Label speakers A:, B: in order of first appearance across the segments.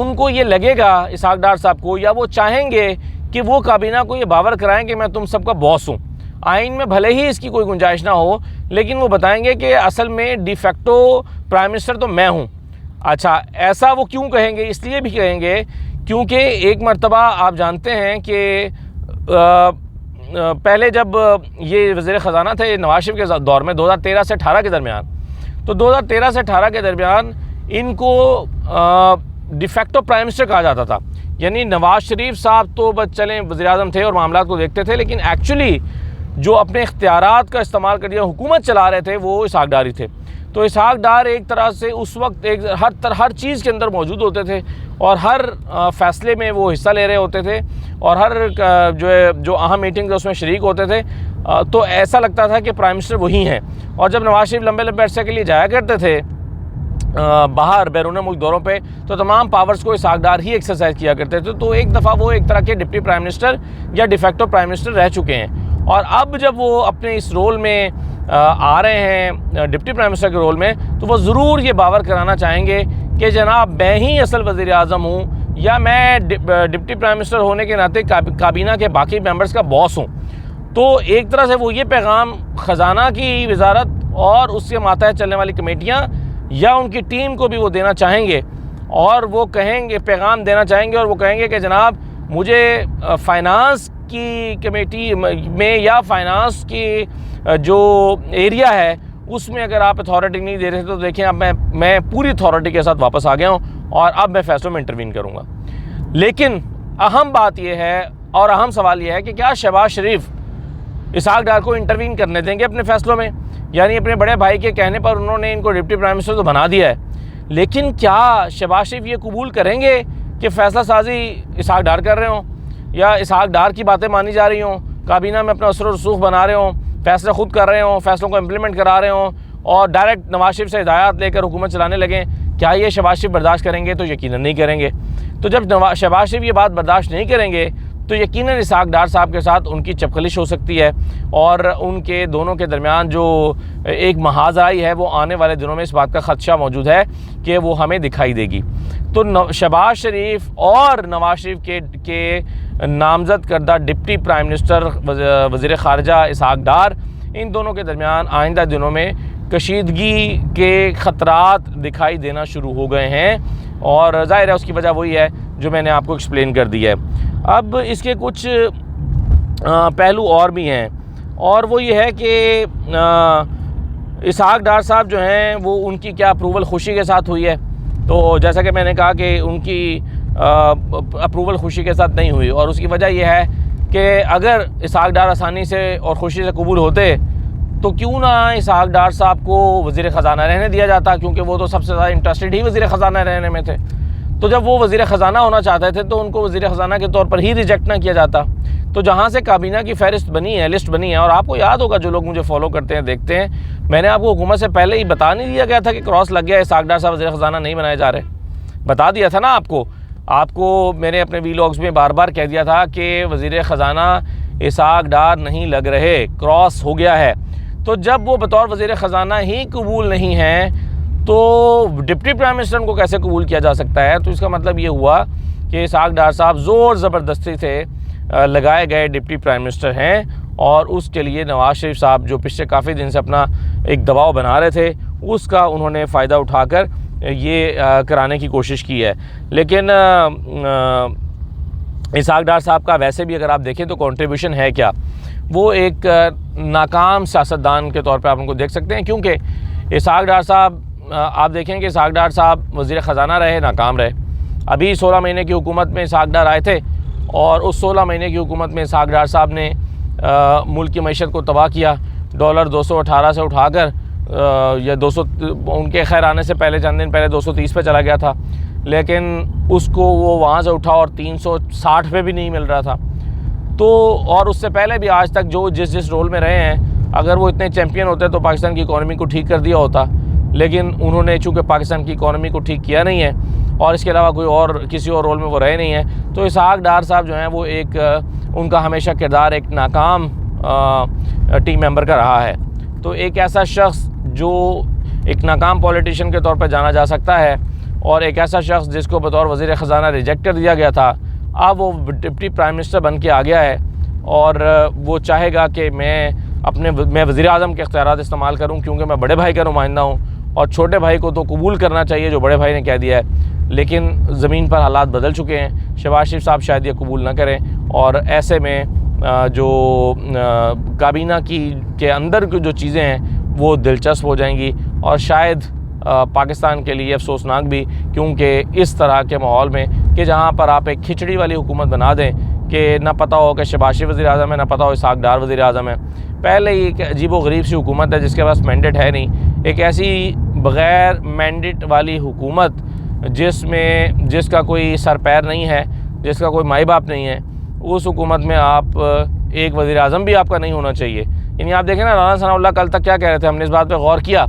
A: ان کو یہ لگے گا اسحاق ڈار صاحب کو، یا وہ چاہیں گے کہ وہ کابینہ کو یہ باور کرائیں کہ میں تم سب کا باس ہوں. آئین میں بھلے ہی اس کی کوئی گنجائش نہ ہو، لیکن وہ بتائیں گے کہ اصل میں ڈی فیکٹو پرائم منسٹر تو میں ہوں. اچھا، ایسا وہ کیوں کہیں گے؟ اس لیے بھی کہیں گے کیونکہ ایک مرتبہ آپ جانتے ہیں کہ پہلے جب یہ وزیر خزانہ تھے نواز شریف کے دور میں 2013 سے 18 کے درمیان، تو 2013 سے 18 کے درمیان ان کو ڈی فیکٹو پرائم منسٹر کہا جاتا تھا. یعنی نواز شریف صاحب تو بس چلیں وزیر اعظم تھے اور معاملات کو دیکھتے تھے، لیکن ایکچولی جو اپنے اختیارات کا استعمال کر دیا حکومت چلا رہے تھے وہ اسحاق ڈار ہی تھے. تو اسحاق ڈار ایک طرح سے اس وقت ہر چیز کے اندر موجود ہوتے تھے اور ہر فیصلے میں وہ حصہ لے رہے ہوتے تھے اور ہر جو اہم میٹنگ اس میں شریک ہوتے تھے. تو ایسا لگتا تھا کہ پرائم منسٹر وہی ہیں. اور جب نواز شریف لمبے لمبے عرصے کے لیے جایا کرتے تھے باہر بیرون ملک دوروں پہ، تو تمام پاورز کو اسحاق ڈار ہی ایکسرسائز کیا کرتے تھے. تو ایک دفعہ وہ ایک طرح کے ڈپٹی پرائم منسٹر یا ڈی فیکٹو پرائم منسٹر رہ چکے ہیں. اور اب جب وہ اپنے اس رول میں آ رہے ہیں ڈپٹی پرائم منسٹر کے رول میں، تو وہ ضرور یہ باور کرانا چاہیں گے کہ جناب میں ہی اصل وزیر اعظم ہوں، یا میں ڈپٹی پرائم منسٹر ہونے کے ناطے کابینہ کے باقی ممبرز کا باس ہوں. تو ایک طرح سے وہ یہ پیغام خزانہ کی وزارت اور اس کے ماتحت چلنے والی کمیٹیاں یا ان کی ٹیم کو بھی وہ دینا چاہیں گے، اور وہ کہیں گے، پیغام دینا چاہیں گے، اور وہ کہیں گے کہ جناب مجھے فائنانس کی کمیٹی میں یا فائنانس کی جو ایریا ہے اس میں اگر آپ اتھارٹی نہیں دے رہے تو دیکھیں اب میں پوری اتھارٹی کے ساتھ واپس آ گیا ہوں اور اب میں فیصلوں میں انٹروین کروں گا. لیکن اہم بات یہ ہے اور اہم سوال یہ ہے کہ کیا شہباز شریف اسحاق ڈار کو انٹروین کرنے دیں گے اپنے فیصلوں میں؟ یعنی اپنے بڑے بھائی کے کہنے پر انہوں نے ان کو ڈپٹی پرائم منسٹر تو بنا دیا ہے، لیکن کیا شہباز شریف یہ قبول کریں گے کہ فیصلہ سازی اسحاق ڈار کر رہے ہوں، یا اسحاق ڈار کی باتیں مانی جا رہی ہوں، کابینہ میں اپنا اثر و رسوخ بنا رہے ہوں، فیصلے خود کر رہے ہوں، فیصلوں کو امپلیمنٹ کرا رہے ہوں اور ڈائریکٹ نواز شریف سے ہدایات لے کر حکومت چلانے لگیں؟ کیا یہ شہباز شریف برداشت کریں گے؟ تو یقیناً نہیں کریں گے. تو جب شہباز شریف یہ بات برداشت نہیں کریں گے تو یقیناً اسحاق ڈار صاحب کے ساتھ ان کی چپخلش ہو سکتی ہے، اور ان کے دونوں کے درمیان جو ایک محاذ آئی ہے وہ آنے والے دنوں میں اس بات کا خدشہ موجود ہے کہ وہ ہمیں دکھائی دے گی. تو شہباز شریف اور نواز شریف کے نامزد کردہ ڈپٹی پرائم منسٹر وزیر خارجہ اسحاق ڈار، ان دونوں کے درمیان آئندہ دنوں میں کشیدگی کے خطرات دکھائی دینا شروع ہو گئے ہیں، اور ظاہر ہے اس کی وجہ وہی ہے جو میں نے آپ کو ایکسپلین کر دی ہے. اب اس کے کچھ پہلو اور بھی ہیں، اور وہ یہ ہے کہ اسحاق ڈار صاحب جو ہیں وہ ان کی کیا اپروول خوشی کے ساتھ ہوئی ہے؟ تو جیسا کہ میں نے کہا کہ ان کی اپروول خوشی کے ساتھ نہیں ہوئی، اور اس کی وجہ یہ ہے کہ اگر اسحاق ڈار آسانی سے اور خوشی سے قبول ہوتے تو کیوں نہ اسحاق ڈار صاحب کو وزیر خزانہ رہنے دیا جاتا، کیونکہ وہ تو سب سے زیادہ انٹرسٹڈ ہی وزیر خزانہ رہنے میں تھے. تو جب وہ وزیر خزانہ ہونا چاہتے تھے تو ان کو وزیر خزانہ کے طور پر ہی ریجیکٹ نہ کیا جاتا. تو جہاں سے کابینہ کی فہرست بنی ہے، لسٹ بنی ہے، اور آپ کو یاد ہوگا جو لوگ مجھے فالو کرتے ہیں دیکھتے ہیں، میں نے آپ کو حکومت سے پہلے ہی بتا نہیں دیا گیا تھا کہ کراس لگ گیا، اسحاق ڈار صاحب وزیر خزانہ نہیں بنائے جا رہے؟ بتا دیا تھا نا آپ کو میں نے اپنے ویلاگز میں بار بار کہہ دیا تھا کہ وزیر خزانہ اسحاق ڈار نہیں لگ رہے، کراس ہو گیا ہے. تو جب وہ بطور وزیر خزانہ ہی قبول نہیں ہیں تو ڈپٹی پرائم منسٹر کو کیسے قبول کیا جا سکتا ہے؟ تو اس کا مطلب یہ ہوا کہ اسحاق ڈار صاحب زور زبردستی سے لگائے گئے ڈپٹی پرائم منسٹر ہیں، اور اس کے لیے نواز شریف صاحب جو پچھلے کافی دن سے اپنا ایک دباؤ بنا رہے تھے اس کا انہوں نے فائدہ اٹھا کر یہ کرانے کی کوشش کی ہے. لیکن اسحاق ڈار صاحب کا ویسے بھی اگر آپ دیکھیں تو کنٹریبیوشن ہے کیا؟ وہ ایک ناکام سیاستدان کے طور پہ آپ ان کو دیکھ سکتے ہیں، کیونکہ اسحاق ڈار صاحب آپ دیکھیں کہ اسحاق ڈار صاحب وزیر خزانہ رہے، ناکام رہے. ابھی 16 مہینے کی حکومت میں اسحاق ڈار آئے تھے، اور اس 16 مہینے کی حکومت میں اسحاق ڈار صاحب نے ملک کی معیشت کو تباہ کیا. ڈالر 218 سے اٹھا کر یا 200، ان کے خیر آنے سے پہلے چند دن پہلے 230 پہ چلا گیا تھا، لیکن اس کو وہ وہاں سے اٹھا اور 360 پہ بھی نہیں مل رہا تھا. تو اور اس سے پہلے بھی آج تک جو جس رول میں رہے ہیں، اگر وہ اتنے چیمپئن ہوتے تو پاکستان کی اکانومی کو ٹھیک کر دیا ہوتا. لیکن انہوں نے چونکہ پاکستان کی اکانومی کو ٹھیک کیا نہیں ہے، اور اس کے علاوہ کوئی اور کسی اور رول میں وہ رہے نہیں ہیں. تو اسحاق ڈار صاحب جو ہیں وہ ایک ان کا ہمیشہ کردار ایک ناکام ٹیم ممبر کا رہا ہے. تو ایک ایسا شخص جو ایک ناکام پولیٹیشین کے طور پر جانا جا سکتا ہے اور ایک ایسا شخص جس کو بطور وزیر خزانہ ریجیکٹ کر دیا گیا تھا، اب وہ ڈپٹی پرائم منسٹر بن کے آ گیا ہے اور وہ چاہے گا کہ میں وزیر اعظم کے اختیارات استعمال کروں، کیونکہ میں بڑے بھائی کا نمائندہ ہوں اور چھوٹے بھائی کو تو قبول کرنا چاہیے جو بڑے بھائی نے کہہ دیا ہے۔ لیکن زمین پر حالات بدل چکے ہیں، شہباز شریف صاحب شاید یہ قبول نہ کریں، اور ایسے میں جو کابینہ کے اندر جو چیزیں ہیں وہ دلچسپ ہو جائیں گی، اور شاید پاکستان کے لیے افسوسناک بھی، کیونکہ اس طرح کے ماحول میں کہ جہاں پر آپ ایک کھچڑی والی حکومت بنا دیں کہ نہ پتہ ہو کہ شہباز شریف وزیر اعظم ہے، نہ پتہ ہو اسحاق ڈار وزیر اعظم ہے، پہلے ہی ایک عجیب و غریب سی حکومت ہے جس کے پاس مینڈیٹ ہے نہیں، ایک ایسی بغیر مینڈیٹ والی حکومت جس کا کوئی سر پیر نہیں ہے، جس کا کوئی مائی باپ نہیں ہے، اس حکومت میں آپ ایک وزیر اعظم بھی آپ کا نہیں ہونا چاہیے۔ یعنی آپ دیکھیں نا، رانا ثناء اللہ کل تک کیا کہہ رہے تھے، ہم نے اس بات پہ غور کیا،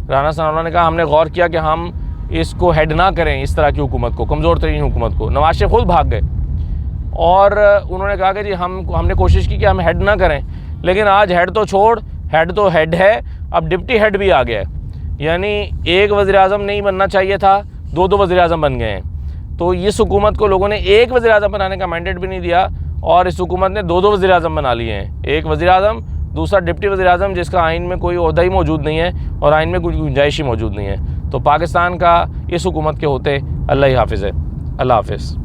A: رانا ثناء اللہ نے کہا ہم نے غور کیا کہ ہم اس کو ہیڈ نہ کریں، اس طرح کی حکومت کو، کمزور ترین حکومت کو۔ نواز شریف خود بھاگ گئے اور انہوں نے کہا کہ جی ہم نے کوشش کی کہ ہم ہیڈ نہ کریں، لیکن آج ہیڈ تو چھوڑ، ہیڈ تو ہیڈ ہے، اب ڈپٹی ہیڈ بھی آ گیا ہے۔ یعنی ایک وزیر اعظم نہیں بننا چاہیے تھا، دو وزیر اعظم بن گئے ہیں۔ تو اس حکومت کو لوگوں نے ایک وزیر اعظم بنانے کا مینڈیٹ بھی نہیں دیا، اور اس حکومت نے دو وزیر اعظم بنا لیے ہیں، ایک وزیر اعظم، دوسرا ڈپٹی وزیر اعظم، جس کا آئین میں کوئی عہدہ ہی موجود نہیں ہے اور آئین میں کوئی گنجائش ہی موجود نہیں ہے۔ تو پاکستان کا اس حکومت کے ہوتے اللہ ہی حافظ ہے۔ اللہ حافظ۔